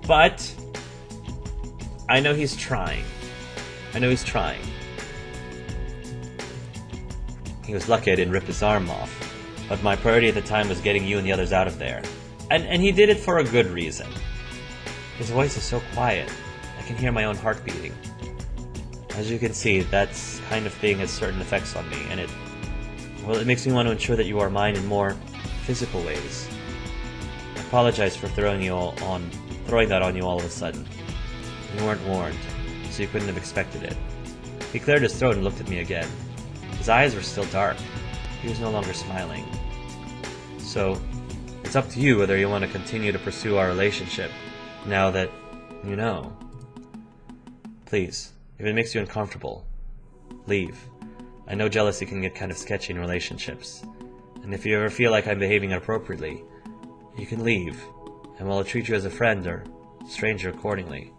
But I know he's trying. I know he's trying. He was lucky I didn't rip his arm off. But my priority at the time was getting you and the others out of there. And he did it for a good reason. His voice is so quiet, I can hear my own heart beating. As you can see, that kind of thing has certain effects on me, and it makes me want to ensure that you are mine in more physical ways. I apologize for throwing that on you all of a sudden. You weren't warned, so you couldn't have expected it. He cleared his throat and looked at me again. His eyes were still dark. He was no longer smiling. So, it's up to you whether you want to continue to pursue our relationship, now that you know. Please, if it makes you uncomfortable, leave. I know jealousy can get kind of sketchy in relationships, and if you ever feel like I'm behaving inappropriately, you can leave, and I'll treat you as a friend or stranger accordingly.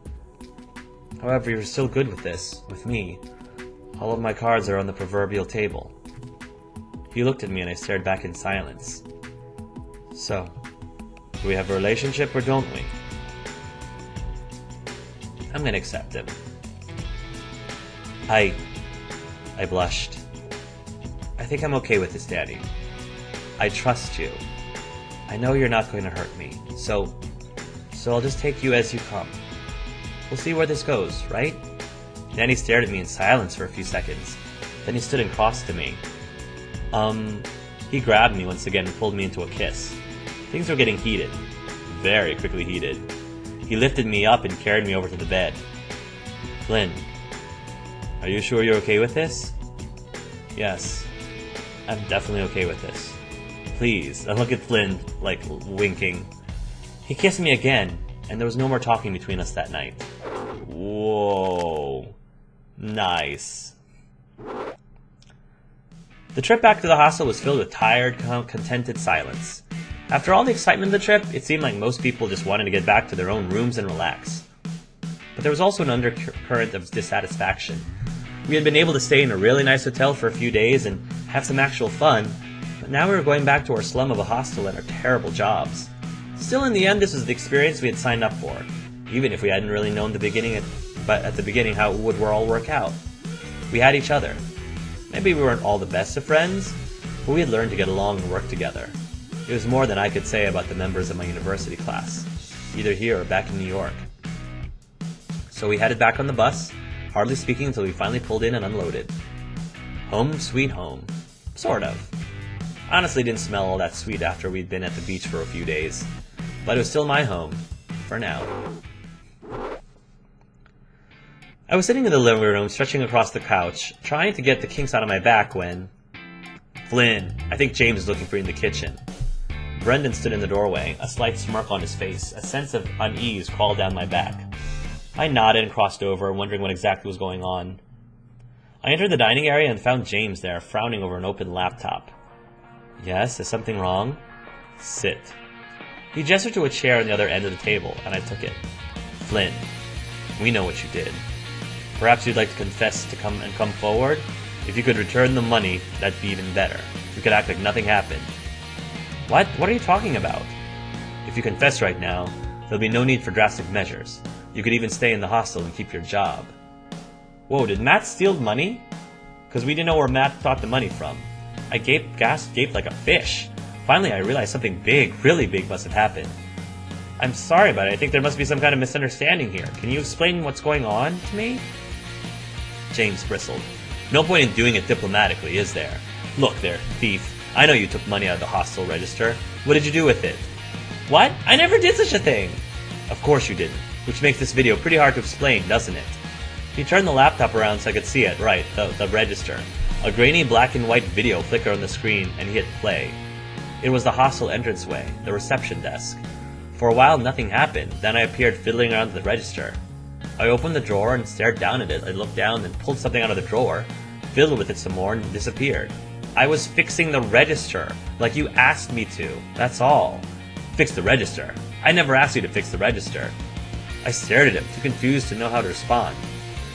However, you're still good with this, with me. All of my cards are on the proverbial table. He looked at me and I stared back in silence. So, do we have a relationship or don't we? I'm gonna accept him. I blushed. I think I'm okay with this, Daddy. I trust you. I know you're not going to hurt me, so I'll just take you as you come. We'll see where this goes, right? Danny stared at me in silence for a few seconds. Then he stood and crossed to me. He grabbed me once again and pulled me into a kiss. Things were getting heated. Very quickly heated. He lifted me up and carried me over to the bed. Flynn, are you sure you're okay with this? Yes, I'm definitely okay with this. Please. And look at Flynn, like, winking. He kissed me again, and there was no more talking between us that night. Whoa. Nice. The trip back to the hostel was filled with tired, contented silence. After all the excitement of the trip, it seemed like most people just wanted to get back to their own rooms and relax. But there was also an undercurrent of dissatisfaction. We had been able to stay in a really nice hotel for a few days and have some actual fun, but now we were going back to our slum of a hostel and our terrible jobs. Still, in the end, this was the experience we had signed up for, even if we hadn't really known at the beginning how it would all work out. We had each other. Maybe we weren't all the best of friends, but we had learned to get along and work together. It was more than I could say about the members of my university class, either here or back in New York. So we headed back on the bus, hardly speaking until we finally pulled in and unloaded. Home sweet home. Sort of. Honestly, didn't smell all that sweet after we'd been at the beach for a few days, but it was still my home, for now. I was sitting in the living room, stretching across the couch, trying to get the kinks out of my back when... Flynn, I think James is looking for you in the kitchen. Brendan stood in the doorway, a slight smirk on his face. A sense of unease crawled down my back. I nodded and crossed over, wondering what exactly was going on. I entered the dining area and found James there, frowning over an open laptop. Yes, is something wrong? Sit. He gestured to a chair on the other end of the table, and I took it. Flynn, we know what you did. Perhaps you'd like to confess to come forward? If you could return the money, that'd be even better. We could act like nothing happened. What? What are you talking about? If you confess right now, there'll be no need for drastic measures. You could even stay in the hostel and keep your job. Whoa, did Matt steal money? Because we didn't know where Matt got the money from. I gaped like a fish. Finally, I realized something big, really big must have happened. I'm sorry, but I think there must be some kind of misunderstanding here. Can you explain what's going on to me? James bristled. No point in doing it diplomatically, is there? Look there, thief. I know you took money out of the hostel register. What did you do with it? What? I never did such a thing! Of course you didn't, which makes this video pretty hard to explain, doesn't it? He turned the laptop around so I could see it, right, the register. A grainy black and white video flickered on the screen, and he hit play. It was the hostel entranceway, the reception desk. For a while nothing happened, then I appeared fiddling around the register. I opened the drawer and stared down at it. I looked down and pulled something out of the drawer, fiddled with it some more, and disappeared. I was fixing the register, like you asked me to, that's all. Fix the register? I never asked you to fix the register. I stared at him, too confused to know how to respond.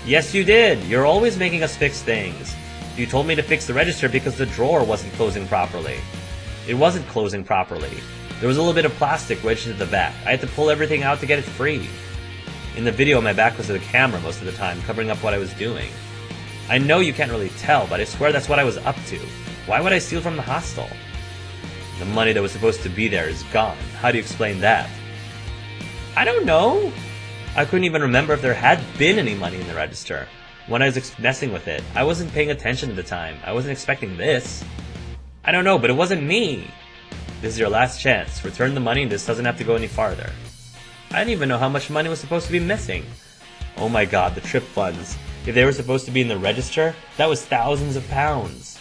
Yes, you did. You're always making us fix things. You told me to fix the register because the drawer wasn't closing properly. It wasn't closing properly. There was a little bit of plastic wedged into the back. I had to pull everything out to get it free. In the video, my back was to the camera most of the time, covering up what I was doing. I know you can't really tell, but I swear that's what I was up to. Why would I steal from the hostel? The money that was supposed to be there is gone. How do you explain that? I don't know. I couldn't even remember if there had been any money in the register. When I was messing with it, I wasn't paying attention at the time. I wasn't expecting this. I don't know, but it wasn't me. This is your last chance. Return the money and this doesn't have to go any farther. I didn't even know how much money was supposed to be missing. Oh my god, the trip funds. If they were supposed to be in the register, that was thousands of pounds.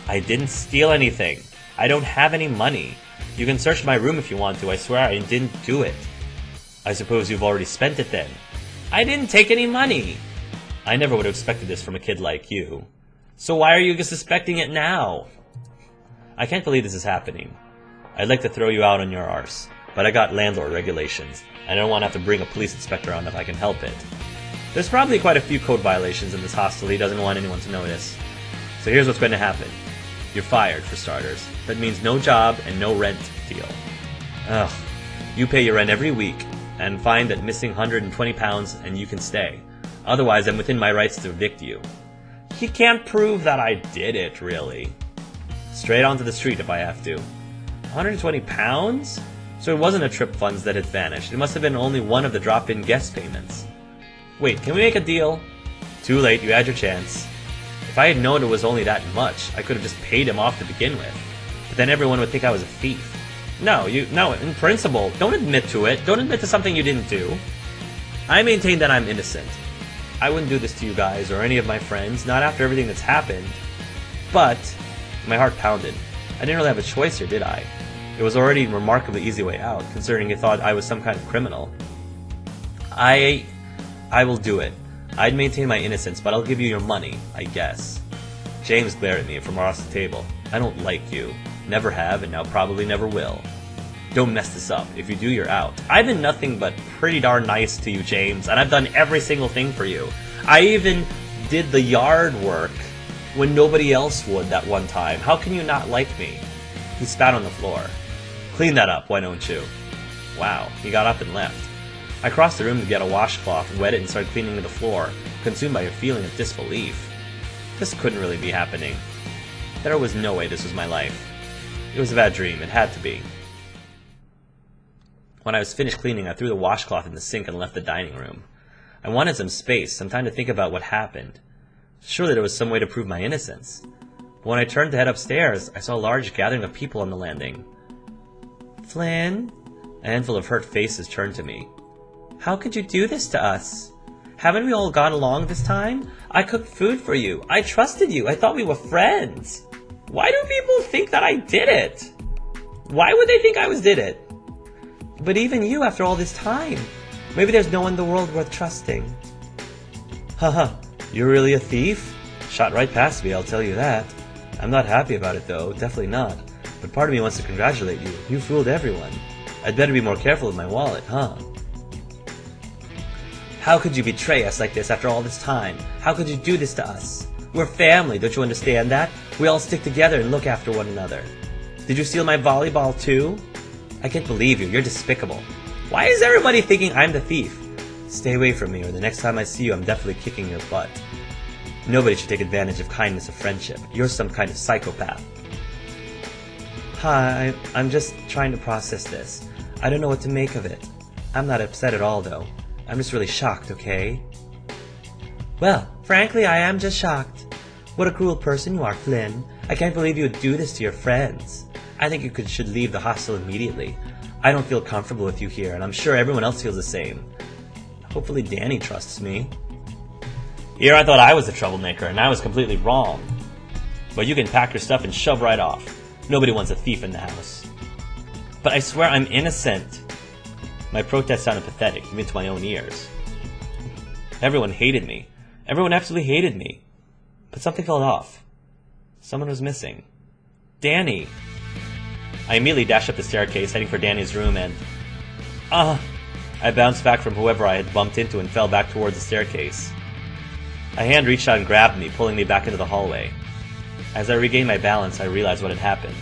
I didn't steal anything. I don't have any money. You can search my room if you want to. I swear I didn't do it. I suppose you've already spent it then. I didn't take any money. I never would have expected this from a kid like you. So why are you suspecting it now? I can't believe this is happening. I'd like to throw you out on your arse, but I got landlord regulations. I don't want to have to bring a police inspector on if I can help it. There's probably quite a few code violations in this hostel he doesn't want anyone to notice. So here's what's going to happen. You're fired, for starters. That means no job and no rent deal. Ugh. You pay your rent every week, and find that missing 120 pounds and you can stay. Otherwise, I'm within my rights to evict you. He can't prove that I did it, really. Straight onto the street if I have to. 120 pounds? So it wasn't a trip funds that had vanished. It must have been only one of the drop-in guest payments. Wait, can we make a deal? Too late, you had your chance. If I had known it was only that much, I could have just paid him off to begin with. But then everyone would think I was a thief. No, in principle, don't admit to it. Don't admit to something you didn't do. I maintain that I'm innocent. I wouldn't do this to you guys or any of my friends, not after everything that's happened. But my heart pounded. I didn't really have a choice here, did I? It was already a remarkably easy way out, considering you thought I was some kind of criminal. I will do it. I'd maintain my innocence, but I'll give you your money, I guess. James glared at me from across the table. I don't like you. Never have, and now probably never will. Don't mess this up. If you do, you're out. I've been nothing but pretty darn nice to you, James, and I've done every single thing for you. I even did the yard work when nobody else would that one time. How can you not like me? He spat on the floor. Clean that up, why don't you? Wow, he got up and left. I crossed the room to get a washcloth, wet it, and started cleaning the floor, consumed by a feeling of disbelief. This couldn't really be happening. There was no way this was my life. It was a bad dream, it had to be. When I was finished cleaning, I threw the washcloth in the sink and left the dining room. I wanted some space, some time to think about what happened. Surely there was some way to prove my innocence. But when I turned to head upstairs, I saw a large gathering of people on the landing. Flynn? A handful of hurt faces turned to me. How could you do this to us? Haven't we all gone along this time? I cooked food for you. I trusted you. I thought we were friends. Why do people think that I did it? Why would they think I did it? But even you, after all this time. Maybe there's no one in the world worth trusting. Haha, you're really a thief? Shot right past me, I'll tell you that. I'm not happy about it though, definitely not. But part of me wants to congratulate you. You fooled everyone. I'd better be more careful with my wallet, huh? How could you betray us like this after all this time? How could you do this to us? We're family, don't you understand that? We all stick together and look after one another. Did you steal my volleyball too? I can't believe you, you're despicable. Why is everybody thinking I'm the thief? Stay away from me, or the next time I see you, I'm definitely kicking your butt. Nobody should take advantage of kindness or friendship. You're some kind of psychopath. Hi, I'm just trying to process this. I don't know what to make of it. I'm not upset at all, though. I'm just really shocked, okay? Well, frankly, I am just shocked. What a cruel person you are, Flynn. I can't believe you would do this to your friends. I think you should leave the hostel immediately. I don't feel comfortable with you here, and I'm sure everyone else feels the same. Hopefully Danny trusts me. Here I thought I was the troublemaker, and I was completely wrong. But you can pack your stuff and shove right off. Nobody wants a thief in the house. But I swear I'm innocent. My protest sounded pathetic, even to my own ears. Everyone hated me. Everyone absolutely hated me. But something fell off. Someone was missing. Danny! I immediately dashed up the staircase, heading for Danny's room, and... I bounced back from whoever I had bumped into and fell back towards the staircase. A hand reached out and grabbed me, pulling me back into the hallway. As I regained my balance, I realized what had happened.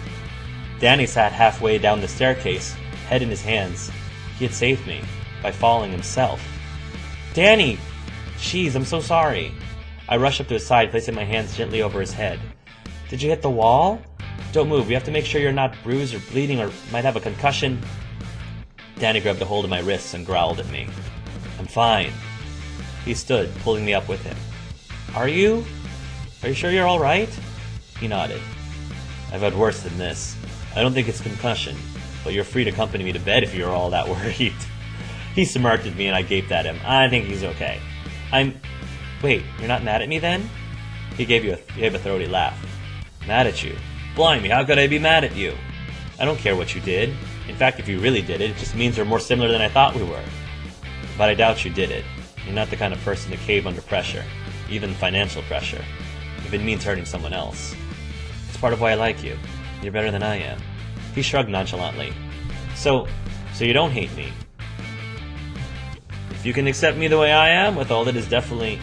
Danny sat halfway down the staircase, head in his hands. He had saved me by falling himself. Danny! Jeez, I'm so sorry. I rushed up to his side, placing my hands gently over his head. Did you hit the wall? Don't move. We have to make sure you're not bruised or bleeding or might have a concussion. Danny grabbed a hold of my wrists and growled at me. I'm fine. He stood, pulling me up with him. Are you? Are you sure you're all right? He nodded. I've had worse than this. I don't think it's concussion, but you're free to accompany me to bed if you're all that worried. He smirked at me and I gaped at him. I think he's okay. Wait, you're not mad at me then? He gave a throaty laugh. Mad at you? Blimey, how could I be mad at you? I don't care what you did. In fact, if you really did it, it just means we're more similar than I thought we were. But I doubt you did it. You're not the kind of person to cave under pressure, even financial pressure, if it means hurting someone else. It's part of why I like you. You're better than I am. He shrugged nonchalantly. So you don't hate me. If you can accept me the way I am, with all that is definitely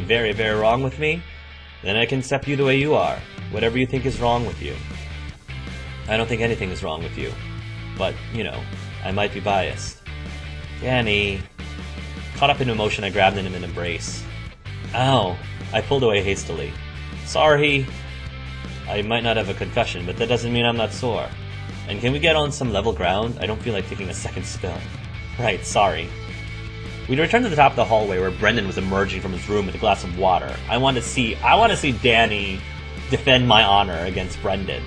very, very wrong with me, then I can accept you the way you are, whatever you think is wrong with you. I don't think anything is wrong with you, but, you know, I might be biased. Danny. Caught up in emotion, I grabbed him in an embrace. Ow. I pulled away hastily. Sorry. I might not have a concussion, but that doesn't mean I'm not sore. And can we get on some level ground? I don't feel like taking a second spill. Right, sorry. We returned to the top of the hallway where Brendan was emerging from his room with a glass of water. I want to see Danny defend my honor against Brendan.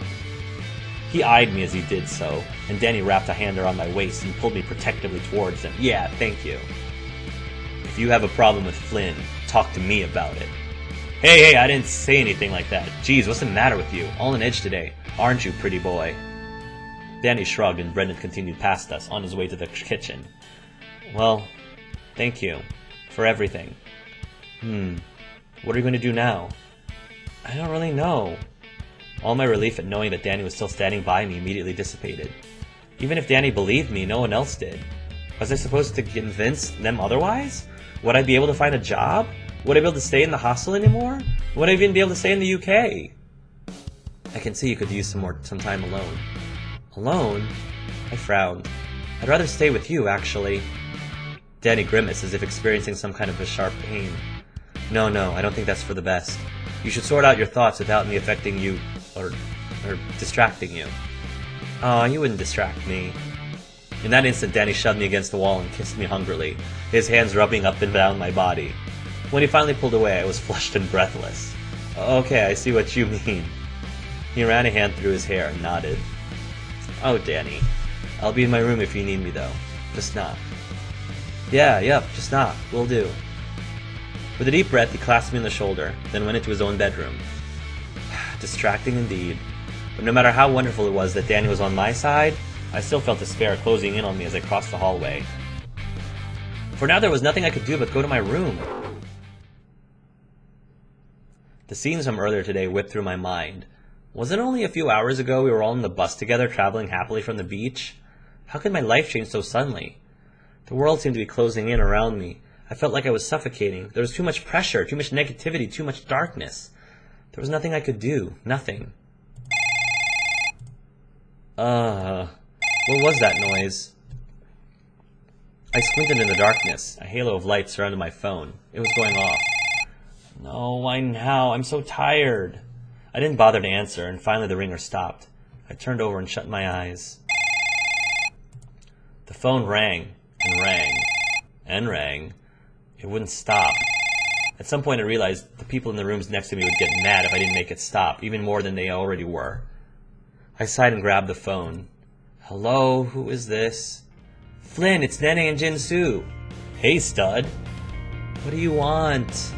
He eyed me as he did so, and Danny wrapped a hand around my waist and pulled me protectively towards him. Yeah, thank you. If you have a problem with Flynn, talk to me about it. Hey, I didn't say anything like that. Jeez, what's the matter with you? All on edge today, aren't you, pretty boy? Danny shrugged and Brendan continued past us, on his way to the kitchen. Well, thank you. For everything. What are you going to do now? I don't really know. All my relief at knowing that Danny was still standing by me immediately dissipated. Even if Danny believed me, no one else did. Was I supposed to convince them otherwise? Would I be able to find a job? Would I be able to stay in the hostel anymore? Would I even be able to stay in the UK? I can see you could use some time alone. Alone? I frowned. I'd rather stay with you, actually. Danny grimaced as if experiencing some kind of a sharp pain. No, I don't think that's for the best. You should sort out your thoughts without me affecting you, or distracting you. Aw, you wouldn't distract me. In that instant, Danny shoved me against the wall and kissed me hungrily, his hands rubbing up and down my body. When he finally pulled away, I was flushed and breathless. Okay, I see what you mean. He ran a hand through his hair and nodded. Oh, Danny. I'll be in my room if you need me, though. Just knock. Yeah, just knock. Will do. With a deep breath, he clasped me on the shoulder, then went into his own bedroom. Distracting indeed. But no matter how wonderful it was that Danny was on my side, I still felt despair closing in on me as I crossed the hallway. For now there was nothing I could do but go to my room. The scenes from earlier today whipped through my mind. Was it only a few hours ago we were all on the bus together traveling happily from the beach? How could my life change so suddenly? The world seemed to be closing in around me. I felt like I was suffocating. There was too much pressure, too much negativity, too much darkness. There was nothing I could do. Nothing. What was that noise? I squinted in the darkness. A halo of light surrounded my phone. It was going off. No, why now? I'm so tired. I didn't bother to answer, and finally the ringer stopped. I turned over and shut my eyes. The phone rang, and rang, and rang. It wouldn't stop. At some point I realized the people in the rooms next to me would get mad if I didn't make it stop, even more than they already were. I sighed and grabbed the phone. Hello, who is this? Flynn, it's Nene and Jinsu. Hey, stud. What do you want?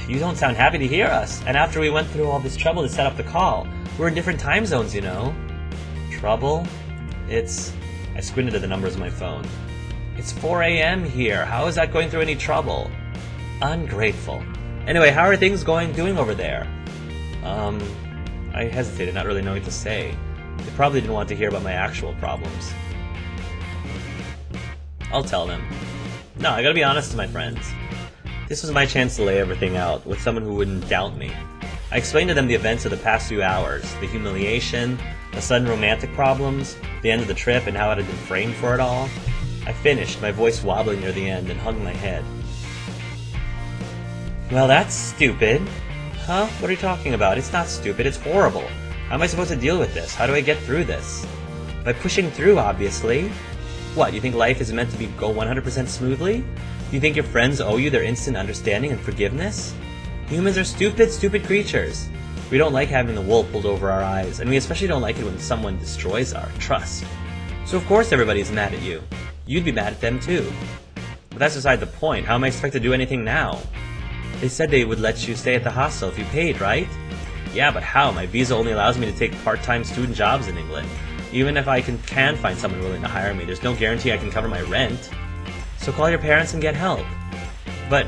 You don't sound happy to hear us. And after we went through all this trouble to set up the call, we're in different time zones, you know. Trouble? I squinted at the numbers on my phone. It's 4 a.m. here. How is that going through any trouble? Ungrateful. Anyway, how are things doing over there? I hesitated, not really knowing what to say. They probably didn't want to hear about my actual problems. I'll tell them. No, I gotta be honest to my friends. This was my chance to lay everything out with someone who wouldn't doubt me. I explained to them the events of the past few hours, the humiliation, the sudden romantic problems, the end of the trip, and how I had been framed for it all. I finished, my voice wobbling near the end, and hung my head. Well, that's stupid. Huh? What are you talking about? It's not stupid, it's horrible. How am I supposed to deal with this? How do I get through this? By pushing through, obviously. What, you think life is meant to go 100% smoothly? Do you think your friends owe you their instant understanding and forgiveness? Humans are stupid, stupid creatures. We don't like having the wool pulled over our eyes, and we especially don't like it when someone destroys our trust. So of course everybody's mad at you. You'd be mad at them too. But that's beside the point. How am I expected to do anything now? They said they would let you stay at the hostel if you paid, right? Yeah, but how? My visa only allows me to take part-time student jobs in England. Even if I can find someone willing to hire me, there's no guarantee I can cover my rent. So call your parents and get help. But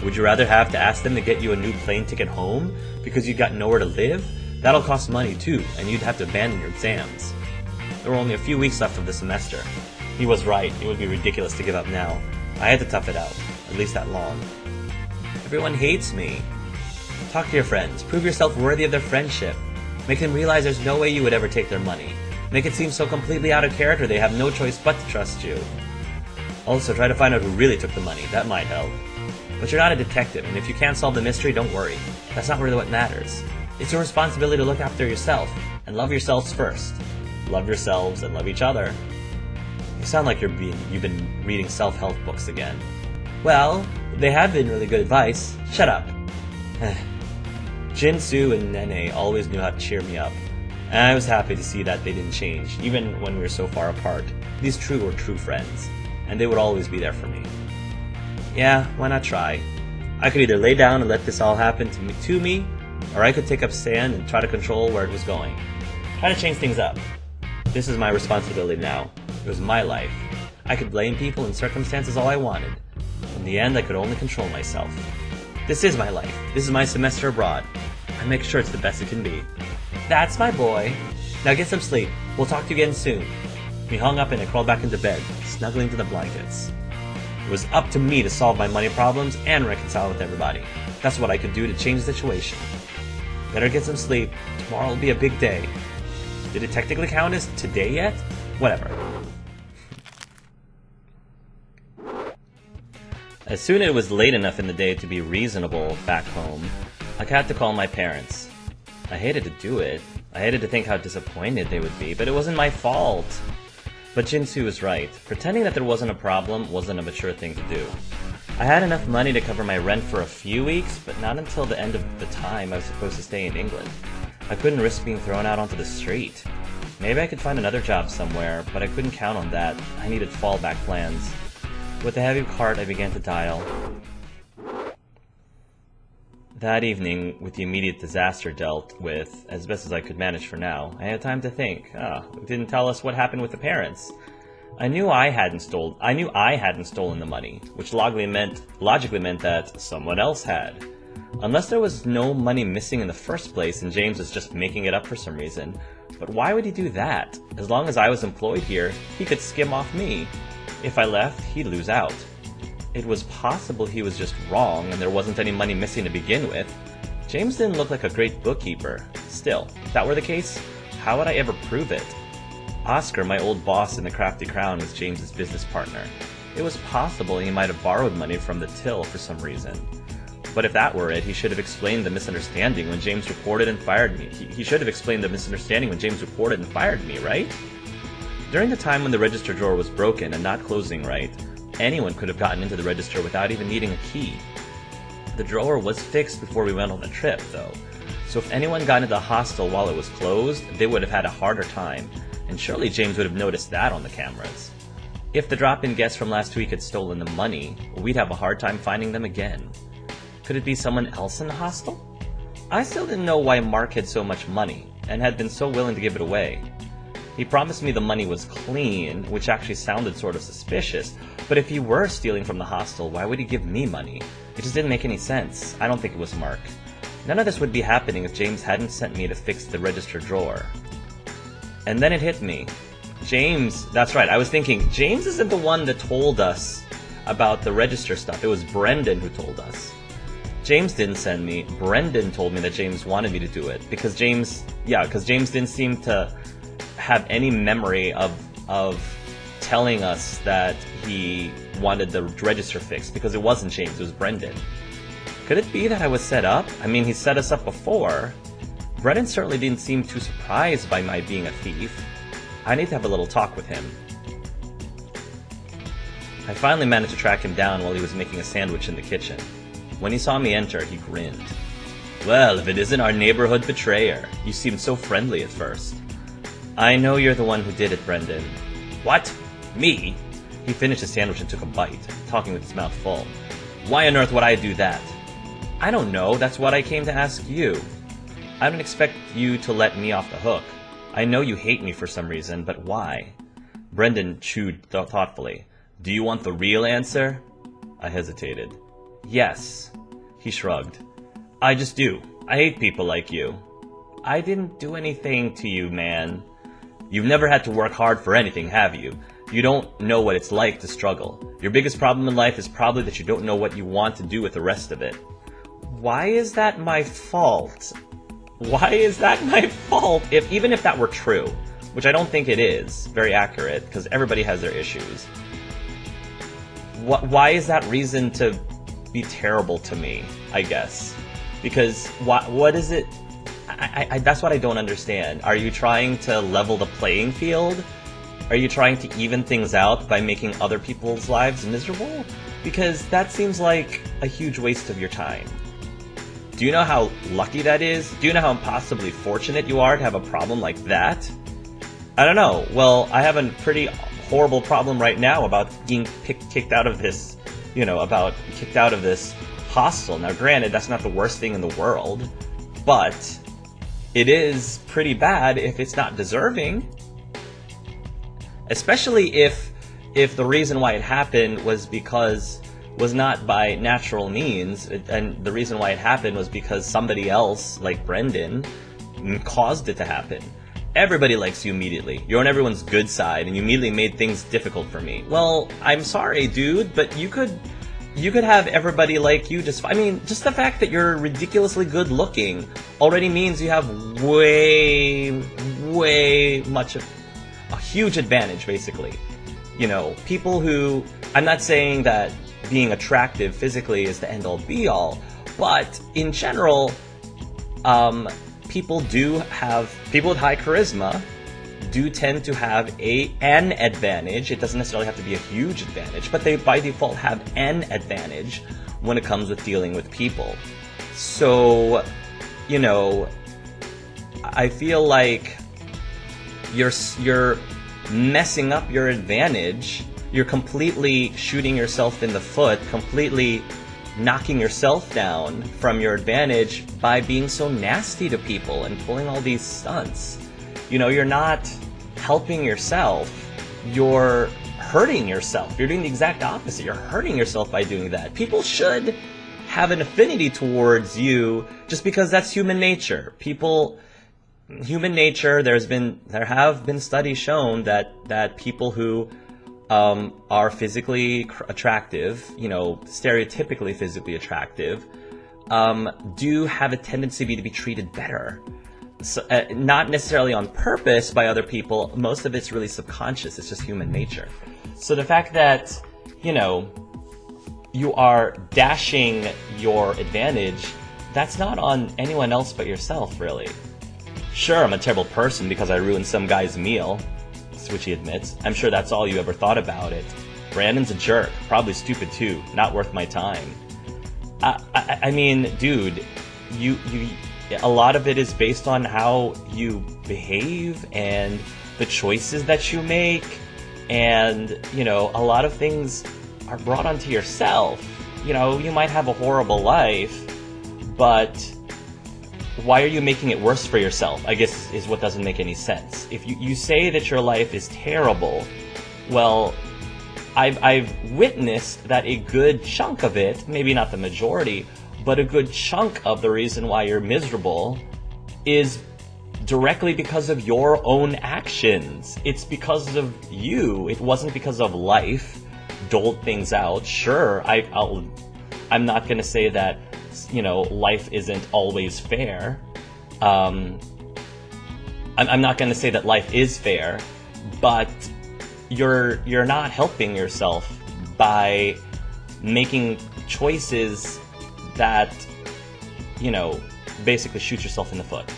would you rather have to ask them to get you a new plane ticket home because you got nowhere to live? That'll cost money too, and you'd have to abandon your exams. There were only a few weeks left of the semester. He was right, it would be ridiculous to give up now. I had to tough it out, at least that long. Everyone hates me. Talk to your friends, prove yourself worthy of their friendship. Make them realize there's no way you would ever take their money. Make it seem so completely out of character they have no choice but to trust you. Also, try to find out who really took the money, that might help. But you're not a detective, and if you can't solve the mystery, don't worry. That's not really what matters. It's your responsibility to look after yourself, and love yourselves first. Love yourselves and love each other. You sound like you've been reading self-help books again. Well, they have been really good advice. Shut up. Jin, Soo, and Nene always knew how to cheer me up. And I was happy to see that they didn't change, even when we were so far apart. These were true friends, and they would always be there for me. Yeah, why not try? I could either lay down and let this all happen to me, or I could take up stand and try to control where it was going. Try to change things up. This is my responsibility now. It was my life. I could blame people and circumstances all I wanted. In the end, I could only control myself. This is my life. This is my semester abroad. I make sure it's the best it can be. That's my boy. Now get some sleep. We'll talk to you again soon. We hung up and I crawled back into bed, snuggling to the blankets. It was up to me to solve my money problems and reconcile with everybody. That's what I could do to change the situation. Better get some sleep. Tomorrow will be a big day. Did it technically count as today yet? Whatever. As soon as it was late enough in the day to be reasonable back home, I had to call my parents. I hated to do it. I hated to think how disappointed they would be, but it wasn't my fault. But Jinsu was right. Pretending that there wasn't a problem wasn't a mature thing to do. I had enough money to cover my rent for a few weeks, but not until the end of the time I was supposed to stay in England. I couldn't risk being thrown out onto the street. Maybe I could find another job somewhere, but I couldn't count on that. I needed fallback plans. With a heavy heart, I began to dial. That evening, with the immediate disaster dealt with, as best as I could manage for now, I had time to think. It didn't tell us what happened with the parents. I knew I hadn't stolen the money, which logically meant that someone else had. Unless there was no money missing in the first place and James was just making it up for some reason. But why would he do that? As long as I was employed here, he could skim off me. If I left, he'd lose out. It was possible he was just wrong and there wasn't any money missing to begin with. James didn't look like a great bookkeeper. Still, if that were the case, how would I ever prove it? Oscar, my old boss in the Crafty Crown, was James's business partner. It was possible he might have borrowed money from the till for some reason. But if that were it, he should have explained the misunderstanding when James reported and fired me. He should have explained the misunderstanding when James reported and fired me, right? During the time when the register drawer was broken and not closing right, anyone could have gotten into the register without even needing a key. The drawer was fixed before we went on the trip, though, so if anyone got into the hostel while it was closed, they would have had a harder time, and surely James would have noticed that on the cameras. If the drop-in guests from last week had stolen the money, we'd have a hard time finding them again. Could it be someone else in the hostel? I still didn't know why Mark had so much money, and had been so willing to give it away. He promised me the money was clean, which actually sounded sort of suspicious, but if he were stealing from the hostel, why would he give me money? It just didn't make any sense. I don't think it was Mark. None of this would be happening if James hadn't sent me to fix the register drawer. And then it hit me. James, that's right, I was thinking, James isn't the one that told us about the register stuff. It was Brendan who told us. James didn't send me. Brendan told me that James wanted me to do it because James didn't seem to have any memory of telling us that he wanted the register fixed, because it wasn't James, it was Brendan. Could it be that I was set up? I mean, he set us up before. Brendan certainly didn't seem too surprised by my being a thief. I need to have a little talk with him. I finally managed to track him down while he was making a sandwich in the kitchen. When he saw me enter, he grinned. Well, if it isn't our neighborhood betrayer. You seemed so friendly at first. I know you're the one who did it, Brendan. What? Me? He finished his sandwich and took a bite, talking with his mouth full. Why on earth would I do that? I don't know, that's what I came to ask you. I don't expect you to let me off the hook. I know you hate me for some reason, but why? Brendan chewed thoughtfully. Do you want the real answer? I hesitated. Yes. He shrugged. I just do. I hate people like you. I didn't do anything to you, man. You've never had to work hard for anything, have you? You don't know what it's like to struggle. Your biggest problem in life is probably that you don't know what you want to do with the rest of it. Why is that my fault? Why is that my fault? Even if that were true, which I don't think it is very accurate, because everybody has their issues. Why is that reason to be terrible to me, I guess? Because what is it? That's what I don't understand. Are you trying to level the playing field? Are you trying to even things out by making other people's lives miserable? Because that seems like a huge waste of your time. Do you know how lucky that is? Do you know how impossibly fortunate you are to have a problem like that? I don't know. Well, I have a pretty horrible problem right now about being kicked out of this, kicked out of this hostel. Now, granted, that's not the worst thing in the world, but it is pretty bad if it's not deserving. Especially if the reason why it happened was not by natural means, and the reason why it happened was because somebody else, like Brendan, caused it to happen. Everybody likes you immediately. You're on everyone's good side, and you immediately made things difficult for me. Well, I'm sorry, dude, but you could have everybody like you just the fact that you're ridiculously good looking already means you have way much of a huge advantage, basically. People who, I'm not saying that being attractive physically is the end-all be-all, but in general, people with high charisma do tend to have an advantage. It doesn't necessarily have to be a huge advantage, but they by default have an advantage when it comes with dealing with people. So, I feel like you're messing up your advantage. You're completely shooting yourself in the foot, completely knocking yourself down from your advantage by being so nasty to people and pulling all these stunts. You're not helping yourself, you're hurting yourself. You're doing the exact opposite. You're hurting yourself by doing that. People should have an affinity towards you just because that's human nature. Human nature, there have been studies shown that people who are physically attractive, stereotypically physically attractive, do have a tendency to be treated better. So, not necessarily on purpose by other people. Most of it's really subconscious. It's just human nature. So the fact that, you are dashing your advantage, that's not on anyone else but yourself, really. Sure, I'm a terrible person because I ruined some guy's meal, which he admits. I'm sure that's all you ever thought about it. Brandon's a jerk, probably stupid too, not worth my time. I mean, dude, a lot of it is based on how you behave and the choices that you make, and a lot of things are brought onto yourself. You might have a horrible life, but why are you making it worse for yourself, I guess, is what doesn't make any sense. If you say that your life is terrible, well, I've witnessed that a good chunk of it, maybe not the majority, but a good chunk of the reason why you're miserable is directly because of your own actions. It's because of you. It wasn't because of life doled things out. Sure, I'm not going to say that you know, life isn't always fair. I'm not going to say that life is fair, but you're not helping yourself by making choices that, you know, basically shoot yourself in the foot.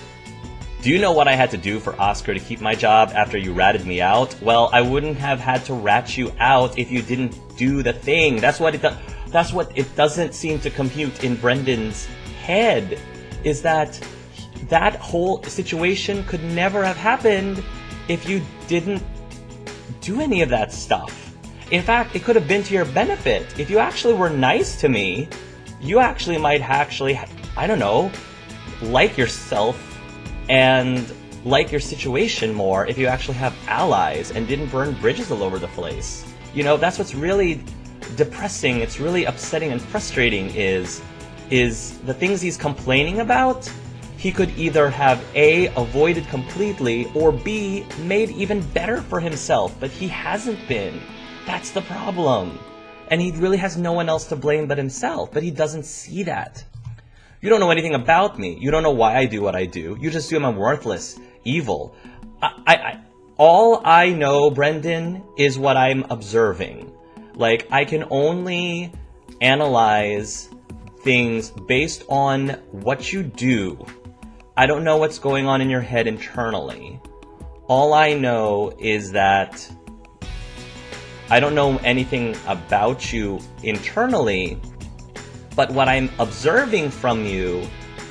Do you know what I had to do for Oscar to keep my job after you ratted me out? Well, I wouldn't have had to rat you out if you didn't do the thing. That's what it doesn't seem to compute in Brendan's head, is that whole situation could never have happened if you didn't do any of that stuff. In fact, it could have been to your benefit. If you actually were nice to me, you actually might I don't know, like yourself and like your situation more if you actually have allies and didn't burn bridges all over the place. You know, that's what's really depressing, it's really upsetting and frustrating is the things he's complaining about, he could either have A, avoided completely, or B, made even better for himself, but he hasn't been. That's the problem. And he really has no one else to blame but himself, but he doesn't see that. You don't know anything about me. You don't know why I do what I do. You just assume I'm worthless, evil. All I know, Brendan, is what I'm observing. Like, I can only analyze things based on what you do. I don't know what's going on in your head internally. All I know is that I don't know anything about you internally, but what I'm observing from you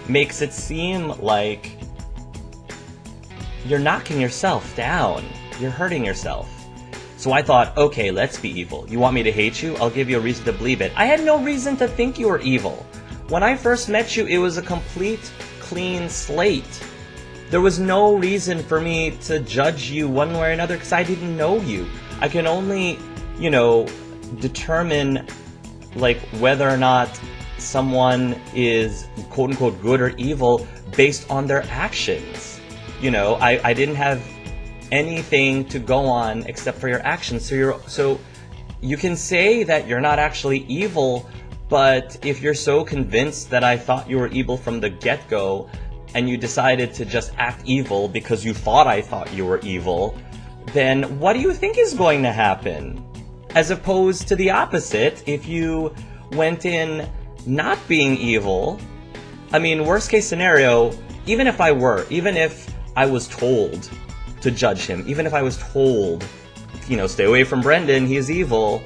makes it seem like you're knocking yourself down. You're hurting yourself. So I thought, okay, let's be evil. You want me to hate you? I'll give you a reason to believe it. I had no reason to think you were evil. When I first met you, it was a complete, clean slate. There was no reason for me to judge you one way or another because I didn't know you. I can only, you know, determine like whether or not someone is quote-unquote good or evil based on their actions. You know, I didn't have anything to go on except for your actions. So you can say that you're not actually evil, but if you're so convinced that I thought you were evil from the get-go and you decided to just act evil because you thought I thought you were evil, then what do you think is going to happen? As opposed to the opposite, if you went in not being evil, I mean, worst case scenario, even if I was told to judge him, even if I was told, you know, stay away from Brendan, he is evil,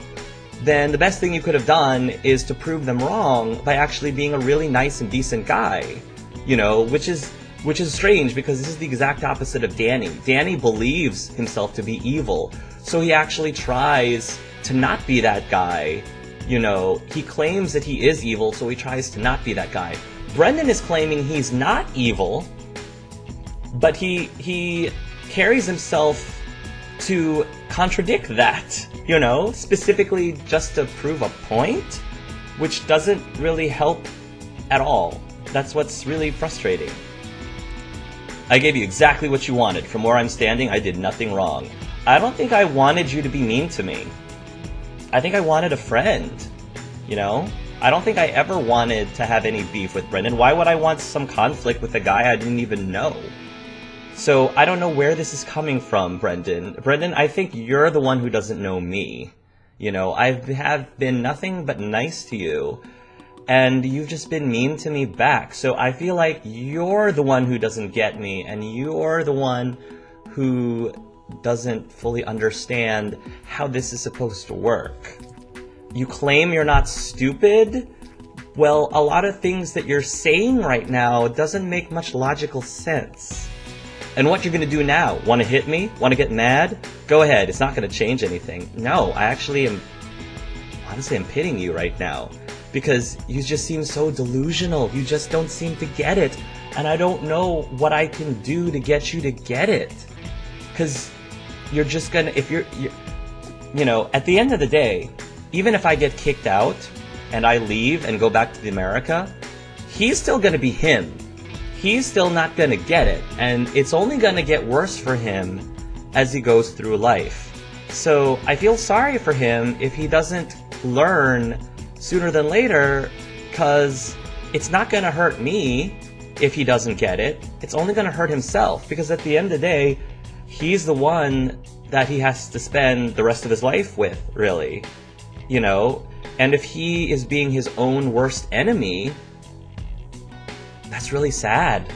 then the best thing you could have done is to prove them wrong by actually being a really nice and decent guy, you know, which is strange because this is the exact opposite of Danny. Danny believes himself to be evil, so he actually tries to not be that guy. You know, he claims that he is evil, so he tries to not be that guy. Brendan is claiming he's not evil, but he carries himself to contradict that, you know, specifically just to prove a point, which doesn't really help at all. That's what's really frustrating. I gave you exactly what you wanted. From where I'm standing, I did nothing wrong. I don't think I wanted you to be mean to me. I think I wanted a friend, you know? I don't think I ever wanted to have any beef with Brendan. Why would I want some conflict with a guy I didn't even know? So I don't know where this is coming from, Brendan. Brendan, I think you're the one who doesn't know me. You know, I have been nothing but nice to you, and you've just been mean to me back. So I feel like you're the one who doesn't get me, and you're the one who doesn't fully understand how this is supposed to work. You claim you're not stupid? Well, a lot of things that you're saying right now doesn't make much logical sense. And what you're going to do now? Want to hit me? Want to get mad? Go ahead, it's not going to change anything. No, I actually am, honestly, I'm pitying you right now. Because you just seem so delusional. You just don't seem to get it. And I don't know what I can do to get you to get it. Because you're just gonna, if you're, you know, at the end of the day, even if I get kicked out and I leave and go back to America, he's still gonna be him. He's still not gonna get it. And it's only gonna get worse for him as he goes through life. So I feel sorry for him if he doesn't learn sooner than later, because it's not going to hurt me if he doesn't get it. It's only going to hurt himself, because at the end of the day, he's the one that he has to spend the rest of his life with, really. You know? And if he is being his own worst enemy, that's really sad.